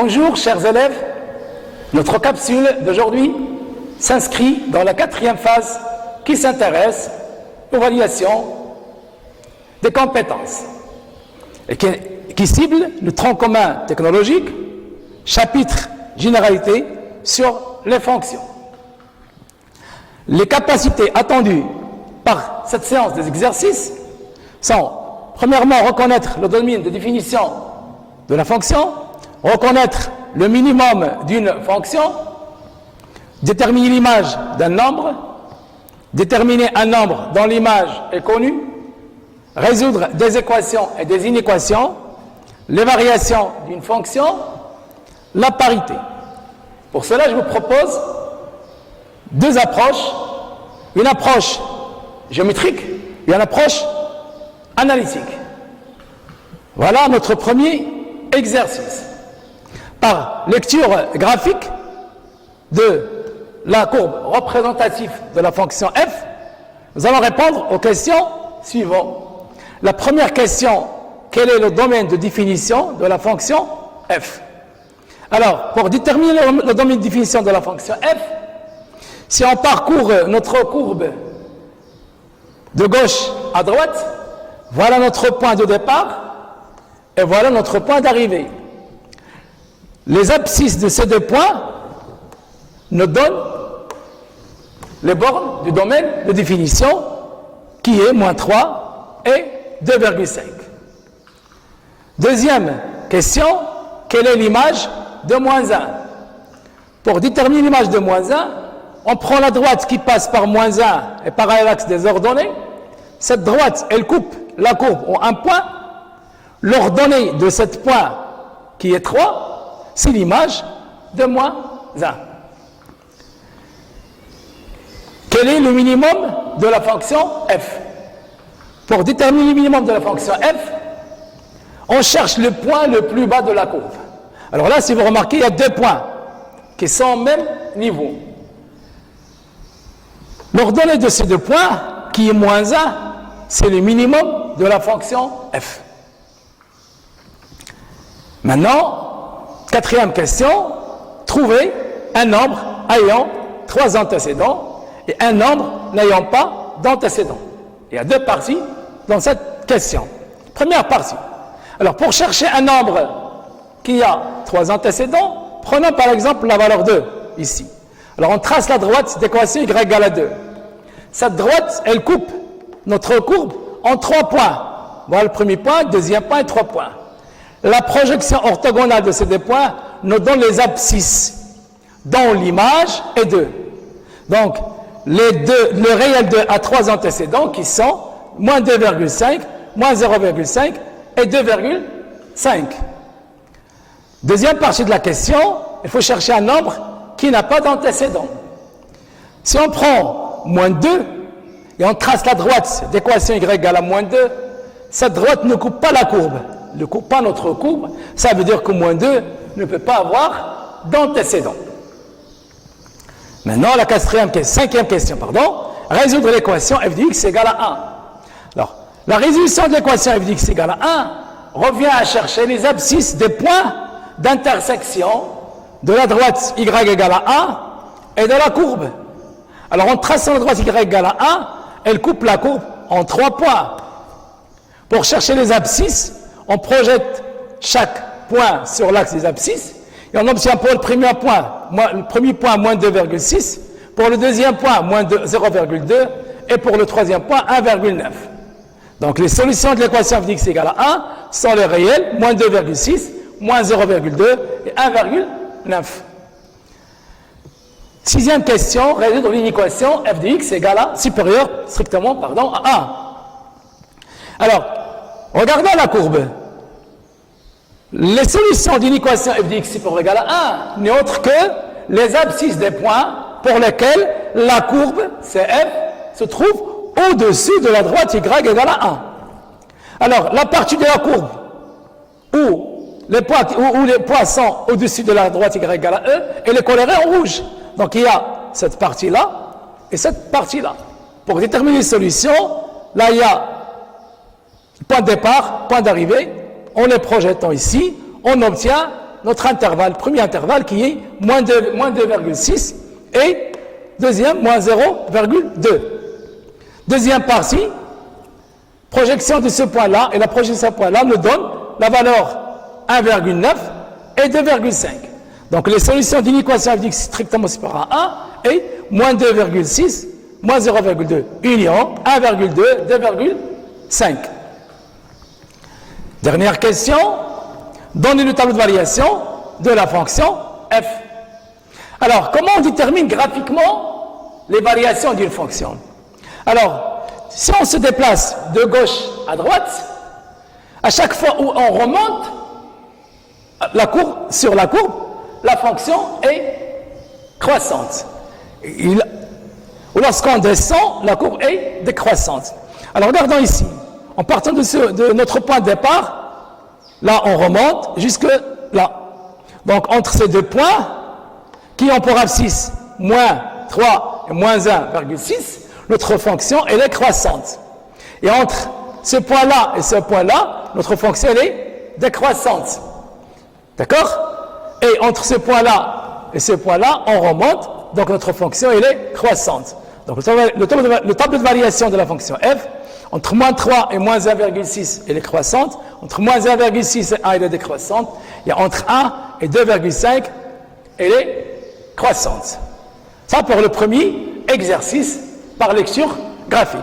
Bonjour chers élèves, notre capsule d'aujourd'hui s'inscrit dans la 4e phase qui s'intéresse aux validations des compétences et qui cible le tronc commun technologique, chapitre généralité sur les fonctions. Les capacités attendues par cette séance des exercices sont premièrement reconnaître le domaine de définition de la fonction, reconnaître le minimum d'une fonction, déterminer l'image d'un nombre, déterminer un nombre dont l'image est connue, résoudre des équations et des inéquations, les variations d'une fonction, la parité. Pour cela, je vous propose deux approches, une approche géométrique et une approche analytique. Voilà notre premier exercice. Par lecture graphique de la courbe représentative de la fonction f, nous allons répondre aux questions suivantes. La première question, quel est le domaine de définition de la fonction f? Alors, pour déterminer le domaine de définition de la fonction f, si on parcourt notre courbe de gauche à droite, voilà notre point de départ et voilà notre point d'arrivée. Les abscisses de ces deux points nous donnent les bornes du domaine de définition qui est moins 3 et 2,5. Deuxième question, quelle est l'image de moins 1? Pour déterminer l'image de moins 1, on prend la droite qui passe par moins 1 et par l'axe des ordonnées. Cette droite, elle coupe la courbe en un point. L'ordonnée de ce point qui est 3, c'est l'image de moins 1. Quel est le minimum de la fonction f? Pour déterminer le minimum de la fonction f, on cherche le point le plus bas de la courbe. Alors là, si vous remarquez, il y a deux points qui sont au même niveau. L'ordonnée de ces deux points, qui est moins 1, c'est le minimum de la fonction f. Maintenant, quatrième question, trouver un nombre ayant 3 antécédents et un nombre n'ayant pas d'antécédents. Il y a deux parties dans cette question. Première partie. Alors, pour chercher un nombre qui a 3 antécédents, prenons par exemple la valeur 2, ici. Alors, on trace la droite d'équation y égale à 2. Cette droite, elle coupe notre courbe en 3 points. Voilà le premier point, deuxième point et 3 points. La projection orthogonale de ces deux points nous donne les abscisses, dont l'image est 2. Donc, le réel 2 a 3 antécédents qui sont moins 2,5, moins 0,5 et 2,5. Deuxième partie de la question, il faut chercher un nombre qui n'a pas d'antécédent. Si on prend moins 2 et on trace la droite d'équation y égale à moins 2, cette droite ne coupe pas la courbe. Ne coupe pas notre courbe, ça veut dire que moins 2 ne peut pas avoir d'antécédent. Maintenant, la cinquième question, résoudre l'équation f de x égale à 1. Alors, la résolution de l'équation f de x égale à 1 revient à chercher les abscisses des points d'intersection de la droite y égale à 1 et de la courbe. Alors, en traçant la droite y égale à 1, elle coupe la courbe en 3 points. Pour chercher les abscisses, on projette chaque point sur l'axe des abscisses et on obtient pour le premier point moins 2,6, pour le deuxième point moins 0,2 et pour le troisième point 1,9. Donc les solutions de l'équation f de x égale à 1 sont les réels, moins 2,6, moins 0,2 et 1,9. Sixième question, résoudre une équation f de x égale à supérieure strictement à 1. Alors, regardons la courbe. Les solutions d'une équation f de x supérieure égale à 1 n'est autre que les abscisses des points pour lesquels la courbe CF se trouve au-dessus de la droite y égale à 1. Alors, la partie de la courbe où les points sont au-dessus de la droite y égale à E, elle est colorée en rouge. Donc, il y a cette partie-là et cette partie-là. Pour déterminer les solutions, là, il y a point de départ, point d'arrivée, en les projetant ici, on obtient notre intervalle, premier intervalle qui est moins 2,6 et deuxième, moins 0,2. Deuxième partie, projection de ce point-là, et la projection de ce point-là nous donne la valeur 1,9 et 2,5. Donc les solutions d'une équation f de x strictement supérieure à 1 est moins 2,6, moins 0,2, union 1,2, 2,5. Dernière question, donnez le tableau de variation de la fonction f. Alors, comment on détermine graphiquement les variations d'une fonction? Alors, si on se déplace de gauche à droite, à chaque fois où on remonte sur la courbe, la fonction est croissante. Ou lorsqu'on descend, la courbe est décroissante. Alors, regardons ici. En partant de notre point de départ, là, on remonte jusque là. Donc, entre ces deux points, qui ont pour abscisse moins 3 et moins 1,6, notre fonction, elle est croissante. Et entre ce point-là et ce point-là, notre fonction, elle est décroissante. D'accord? Et entre ce point-là et ce point-là, on remonte, donc notre fonction, elle est croissante. Donc, le tableau de variation de la fonction f, entre moins 3 et moins 1,6, elle est croissante. Entre moins 1,6 et 1, elle est décroissante. Et entre 1 et 2,5, elle est croissante. Ça pour le premier exercice par lecture graphique.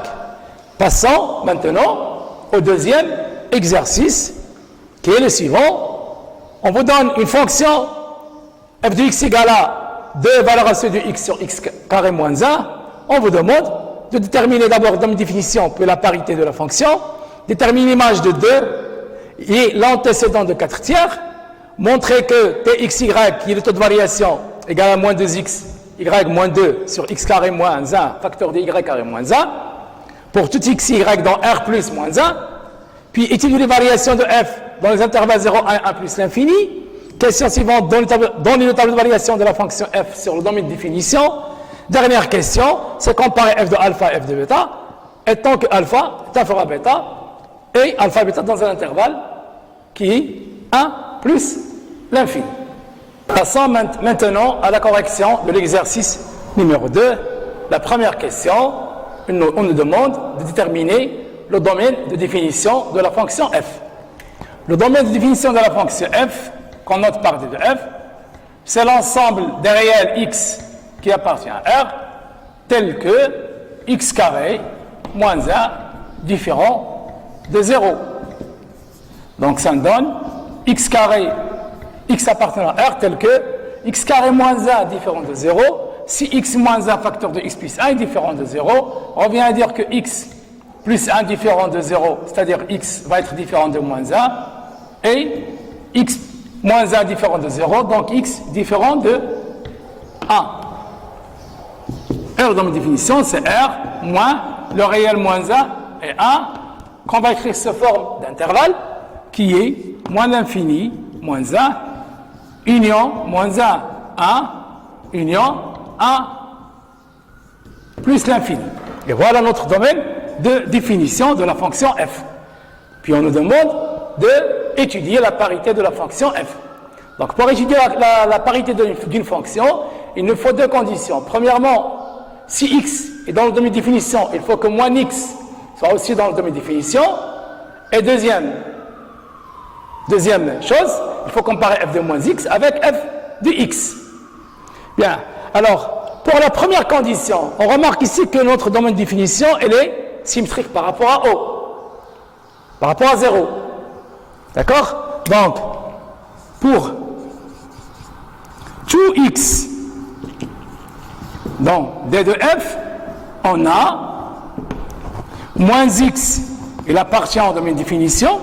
Passons maintenant au deuxième exercice, qui est le suivant. On vous donne une fonction f de x égale à 2 valeur absolue de x sur x carré moins 1. On vous demande de déterminer d'abord dans une définition puis la parité de la fonction, déterminer l'image de 2 et l'antécédent de 4 tiers, montrer que txy, qui est le taux de variation, égale à moins 2x, y moins 2 sur x carré moins 1, facteur de y carré moins 1, pour tout xy dans R plus moins 1, puis étudier les variations de f dans les intervalles 0, 1, 1 plus l'infini. Question suivante, donner le tableau de variation de la fonction f sur le domaine de définition. Dernière question, c'est comparer f de alpha et f de bêta, étant que alpha est inférieur à bêta, et alpha et bêta dans un intervalle qui est 1 plus l'infini. Passons maintenant à la correction de l'exercice numéro 2. La première question, on nous demande de déterminer le domaine de définition de la fonction f. Le domaine de définition de la fonction f, qu'on note par d de f, c'est l'ensemble des réels x qui appartient à R, tel que x carré moins 1 différent de 0. Donc ça me donne x carré, x appartenant à R, tel que x carré moins 1 différent de 0. Si x moins 1 facteur de x plus 1 est différent de 0, on vient à dire que x plus 1 différent de 0, c'est-à-dire x va être différent de moins 1, et x moins 1 différent de 0, donc x différent de 1. R dans ma définition, c'est R moins le réel moins 1 et 1, qu'on va écrire sous forme d'intervalle, qui est moins l'infini, moins 1, union, moins 1, 1, union, 1, plus l'infini. Et voilà notre domaine de définition de la fonction f. Puis on nous demande d'étudier la parité de la fonction f. Donc pour étudier la parité d'une fonction, il nous faut deux conditions. Premièrement, si x est dans le domaine de définition, il faut que moins x soit aussi dans le domaine de définition. Et deuxième chose, il faut comparer f de moins x avec f de x. Bien, alors, pour la première condition, on remarque ici que notre domaine de définition, elle est symétrique par rapport à O, par rapport à 0. D'accord? Donc, pour 2x dans D de f, on a moins x, il appartient au domaine de définition,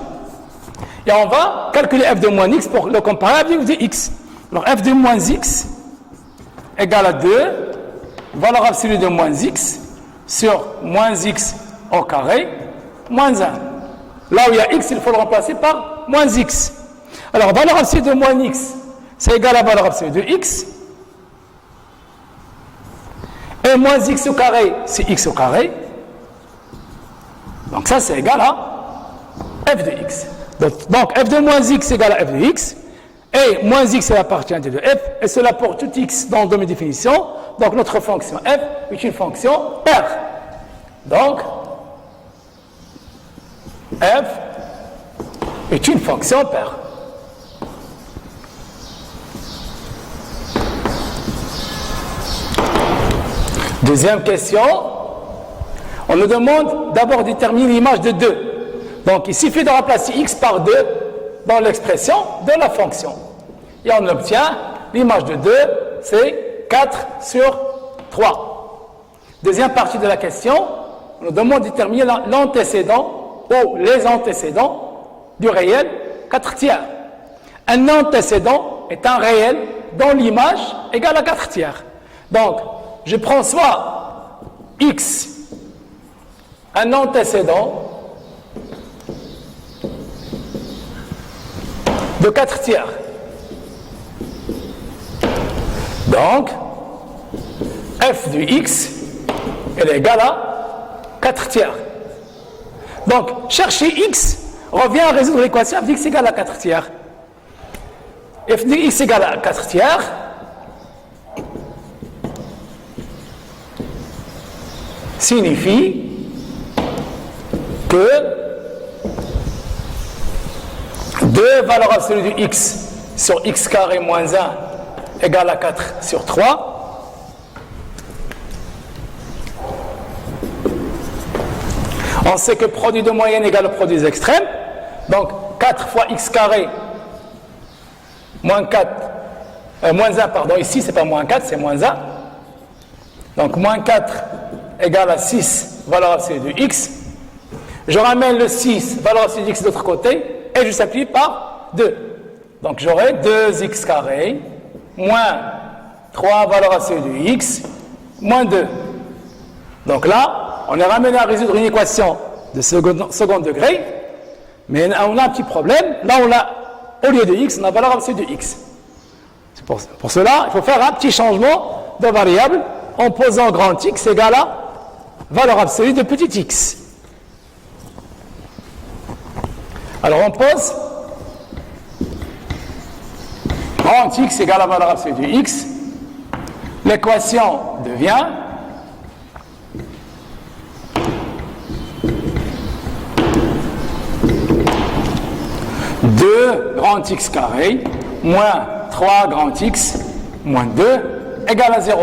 et on va calculer f de moins x pour le comparer avec f de x. Alors f de moins x égale à 2, valeur absolue de moins x sur moins x au carré, moins 1. Là où il y a x, il faut le remplacer par moins x. Alors valeur absolue de moins x, c'est égal à valeur absolue de x. Et moins x au carré, c'est x au carré. Donc ça, c'est égal à f de x. Donc f de moins x égale à f de x. et moins x est la partialité de f, et cela pour tout x dans le domaine de définition. Donc notre fonction f est une fonction paire. Donc, f est une fonction paire. Deuxième question, on nous demande d'abord de déterminer l'image de 2. Donc il suffit de remplacer x par 2 dans l'expression de la fonction. Et on obtient l'image de 2, c'est 4 sur 3. Deuxième partie de la question, on nous demande de déterminer l'antécédent ou les antécédents du réel 4 tiers. Un antécédent est un réel dont l'image égale à 4 tiers. Donc, je prends soit x, un antécédent de 4 tiers. Donc, f de x est égal à 4 tiers. Donc, chercher x revient à résoudre l'équation f de x égale à 4 tiers. F de x égale à 4 tiers signifie que 2 valeurs absolues de x sur x carré moins 1 égale à 4 sur 3. On sait que produit de moyenne égale au produit des extrêmes. Donc 4 fois x carré moins 4, moins 1, pardon, ici c'est pas moins 4, c'est moins 1. Donc moins 4 égale à 6 valeur absolue de x. Je ramène le 6 valeur absolue de x de l'autre côté et je simplifie par 2. Donc j'aurai 2x carré moins 3 valeur absolue de x moins 2. Donc là, on est ramené à résoudre une équation de second degré, mais on a un petit problème. Là, on a, au lieu de x, on a valeur absolue de x. Pour cela, il faut faire un petit changement de variable en posant grand x égale à valeur absolue de petit x. Alors on pose grand x égale à valeur absolue de x. L'équation devient grand x carré moins 3 grand x moins 2 égale à 0.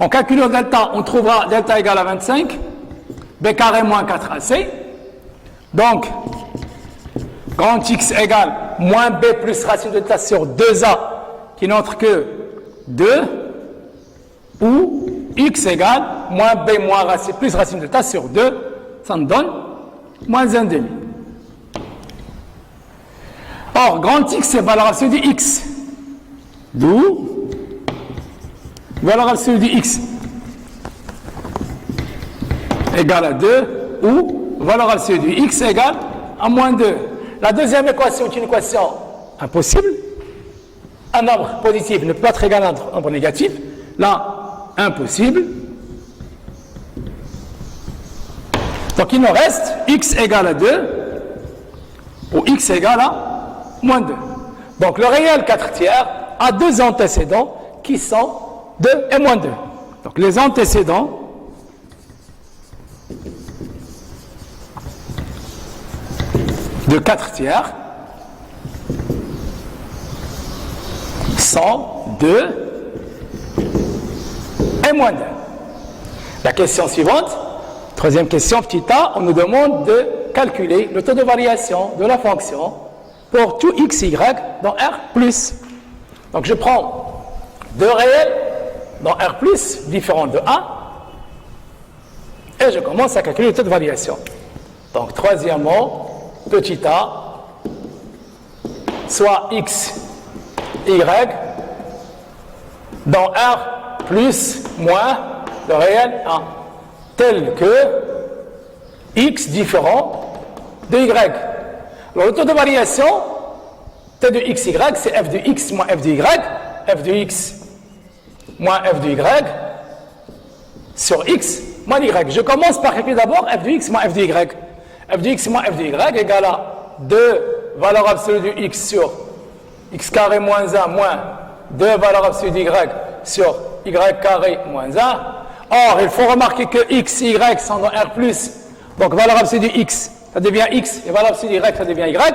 En calculant delta, on trouvera delta égale à 25, b carré moins 4ac. Donc, grand x égale moins b plus racine de delta sur 2a, qui n'entre que 2, ou x égale moins b moins racine, plus racine de delta sur 2, ça nous donne moins 1,5. Or, grand x, c'est valeur absolue de x. D'où valeur absolue de x égale à 2 ou valeur absolue de x égale à moins 2. La deuxième équation est une équation impossible. Un nombre positif ne peut pas être égal à un nombre négatif. Là, impossible. Donc, il nous reste x égale à 2 ou x égale à moins 2. Donc, le réel 4 tiers a deux antécédents qui sont 2 et moins 2. Donc, les antécédents de 4 tiers sont 2 et moins 2. La question suivante, troisième question, petit a, on nous demande de calculer le taux de variation de la fonction pour tout x, y dans R+. Donc je prends deux réels dans R+, différents de 1, et je commence à calculer le taux de variation. Donc troisièmement, petit a, soit x, y, dans R plus moins le réel 1, tel que x différent de y. Alors, le taux de variation t de x, y, c'est f de x moins f de y, f de x moins f de y sur x moins y. Je commence par calculer d'abord f de x moins f de y. f de x moins f de y égale à 2 valeur absolue de x sur x carré moins 1 moins 2 valeur absolue d'y sur y carré moins 1. Or, il faut remarquer que x et y sont dans R+. Donc, valeur absolue de x, ça devient x, et valeur absolue de y, ça devient y.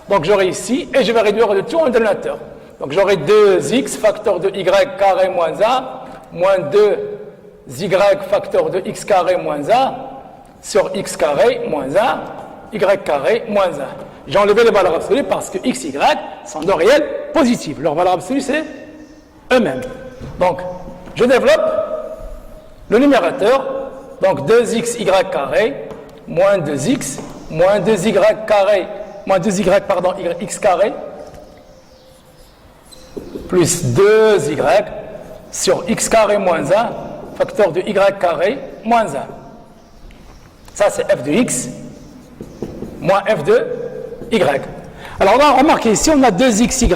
Donc, j'aurai ici, et je vais réduire le tout en dénominateur. Donc, j'aurai 2x facteur de y carré moins 1, moins 2y facteur de x carré moins 1, sur x carré moins 1, y carré moins 1. J'ai enlevé les valeurs absolues parce que x et y sont de réels positifs. Leur valeur absolue, c'est eux-mêmes. Donc, je développe le numérateur. Donc, 2xy carré moins 2x moins 2y carré moins 2y, pardon, x carré plus 2y sur x carré moins 1 facteur de y carré moins 1. Ça, c'est f de x moins f de y. Alors, on va remarquer ici, on a 2xy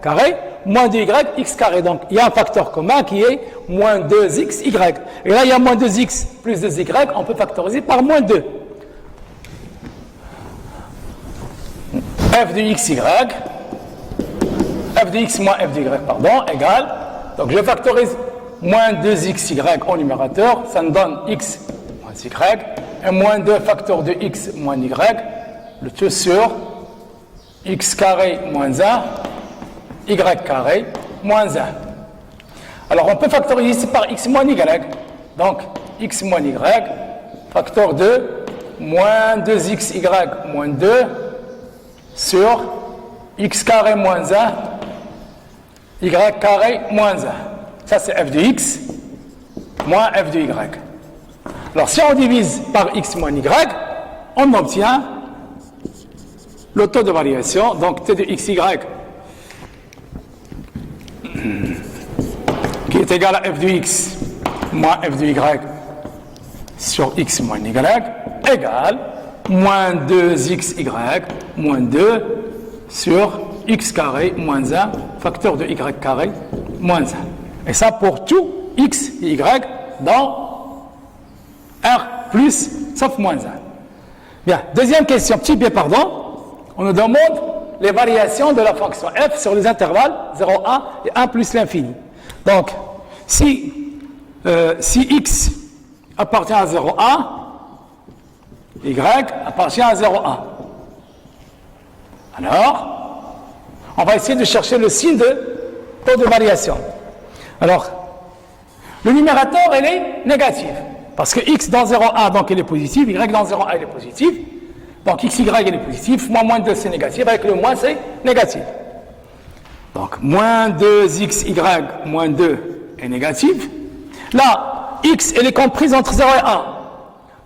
carré moins 2y x carré. Donc, il y a un facteur commun qui est moins 2xy. Et là, il y a moins 2x plus 2y, on peut factoriser par moins 2. F de xy, f de x moins f de y, pardon, égale. Donc, je factorise moins 2xy au numérateur, ça me donne x moins y, et moins 2 facteur de x moins y, le tout sur x carré moins 1, y carré moins 1. Alors, on peut factoriser ici par x moins y. Donc, x moins y, facteur de moins 2xy moins 2 sur x carré moins 1, y carré moins 1. Ça, c'est f de x moins f de y. Alors, si on divise par x moins y, on obtient le taux de variation, donc t de xy qui est égal à f de x moins f de y sur x moins y égale moins 2xy moins 2 sur x carré moins 1 facteur de y carré moins 1. Et ça pour tout x et y dans R plus sauf moins 1. Bien, deuxième question, petit b, pardon. On nous demande les variations de la fonction f sur les intervalles 0, 1 et 1 plus l'infini. Donc, si x appartient à 0, 1, y appartient à 0, 1. Alors, on va essayer de chercher le signe de taux de variation. Alors, le numérateur, il est négatif. Parce que x dans 0, 1, donc il est positif, y dans 0, 1, il est positif. Donc xy, il est positif, moins 2, c'est négatif, avec le moins, c'est négatif. Donc, moins 2xy moins 2 est négatif. Là, x, elle est comprise entre 0 et 1.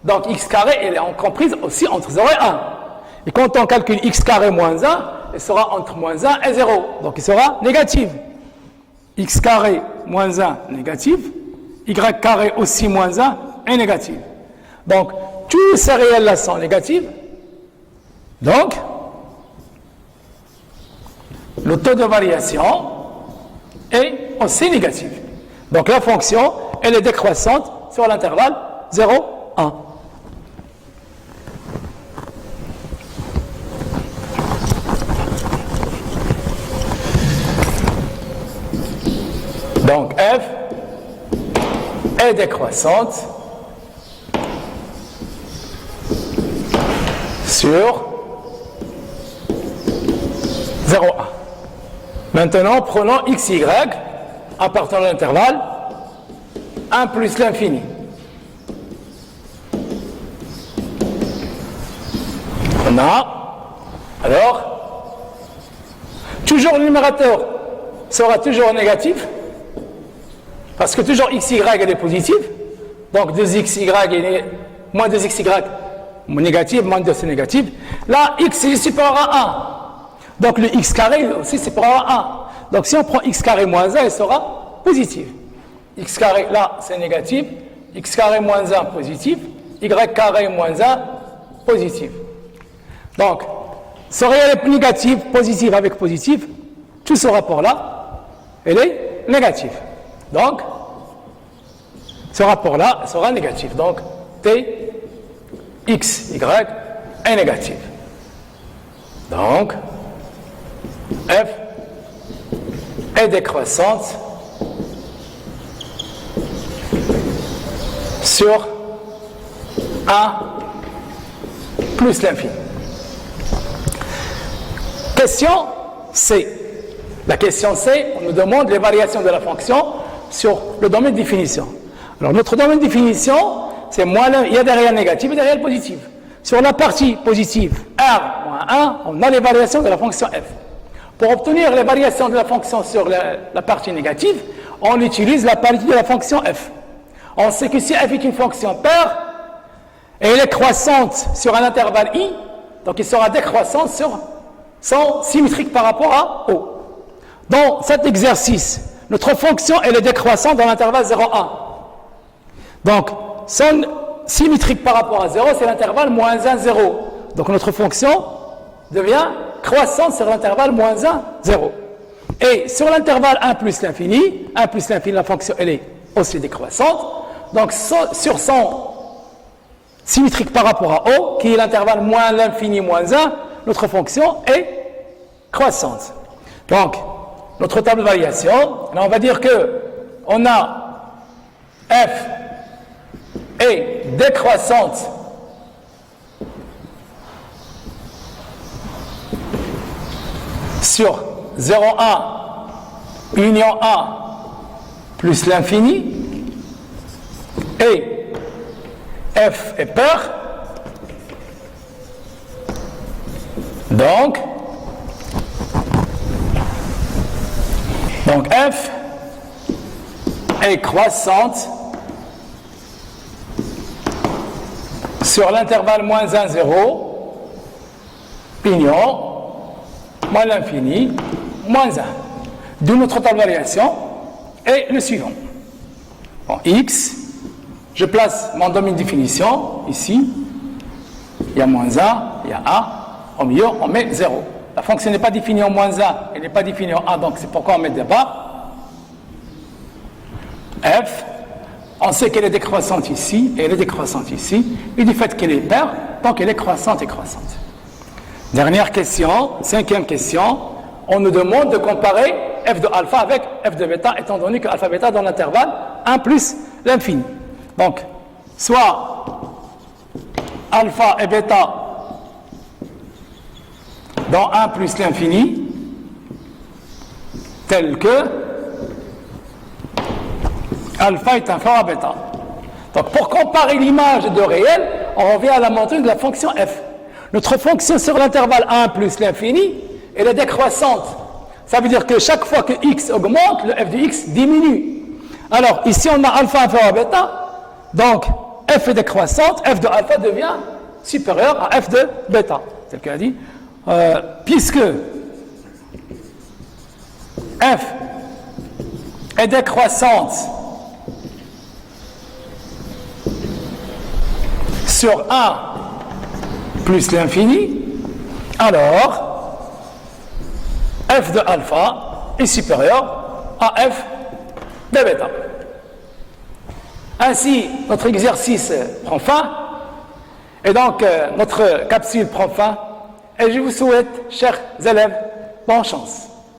Donc, x carré, elle est comprise aussi entre 0 et 1. Et quand on calcule x carré moins 1, elle sera entre moins 1 et 0. Donc, il sera négatif. X carré moins 1 négatif. Y carré aussi moins 1 est négatif. Donc, tous ces réels-là sont négatifs. Donc, le taux de variation est aussi négatif. Donc, la fonction, elle est décroissante sur l'intervalle 0, 1. Donc, f est décroissante sur 0, 1. Maintenant, prenons xy appartenant à l'intervalle 1 plus l'infini. On a, alors, toujours le numérateur sera toujours négatif, parce que toujours xy est positif, donc 2xy est moins 2xy négatif, moins 2 c'est négatif. Là, x est supérieur à 1. Donc le x carré aussi c'est supérieur à 1. Donc si on prend x carré moins 1, il sera positif. X carré là c'est négatif, x carré moins 1 positif, y carré moins 1 positif. Donc, ce réel est négatif, positif avec positif, tout ce rapport-là, il est négatif. Donc, ce rapport-là sera négatif. Donc, t, x, y est négatif. Donc, f est décroissante sur 1 plus l'infini. Question C. La question C, on nous demande les variations de la fonction sur le domaine de définition. Alors notre domaine de définition, c'est moins il y a des réels négatifs et des réels positifs. Sur la partie positive, R moins 1, on a les variations de la fonction f. Pour obtenir les variations de la fonction sur la partie négative, on utilise la parité de la fonction f. On sait que si f est une fonction paire, et elle est croissante sur un intervalle i, donc il sera décroissante sans symétrique par rapport à O. Dans cet exercice, notre fonction elle est décroissante dans l'intervalle 0,1. Donc, son symétrique par rapport à 0, c'est l'intervalle moins 1, 0. Donc notre fonction devient croissante sur l'intervalle moins 1, 0. Et sur l'intervalle 1 plus l'infini, la fonction elle est aussi décroissante. Donc sur son symétrique par rapport à O, qui est l'intervalle moins l'infini moins 1, notre fonction est croissante. Donc, notre table de variation, là on va dire que on a f est décroissante sur 0,1 union 1 plus l'infini, et f est paire, donc f est croissante sur l'intervalle moins 1, 0, union, moins l'infini, moins 1. D'où notre table de variation est le suivant. Bon, x, je place mon domaine de définition ici, il y a moins 1, il y a 1, au milieu on met 0. La fonction n'est pas définie en moins 1, elle n'est pas définie en 1, donc c'est pourquoi on met des barres. F, on sait qu'elle est décroissante ici, et elle est décroissante ici, et du fait qu'elle est paire, donc elle est croissante et croissante. Dernière question, cinquième question, on nous demande de comparer f de alpha avec f de bêta, étant donné que alpha bêta dans l'intervalle 1 plus l'infini. Donc, soit alpha et bêta dans 1 plus l'infini, tel que alpha est inférieur à bêta. Donc, pour comparer l'image de réel, on revient à la montagne de la fonction f. Notre fonction sur l'intervalle 1 plus l'infini, elle est décroissante. Ça veut dire que chaque fois que x augmente, le f de x diminue. Alors, ici, on a alpha inférieur à bêta, donc f est décroissante, f de alpha devient supérieur à f de bêta. C'est ce qu'elle a dit. Puisque f est décroissante sur 1 plus l'infini, alors f de alpha est supérieur à f de bêta. Ainsi, notre exercice prend fin, et donc notre capsule prend fin, et je vous souhaite, chers élèves, bonne chance.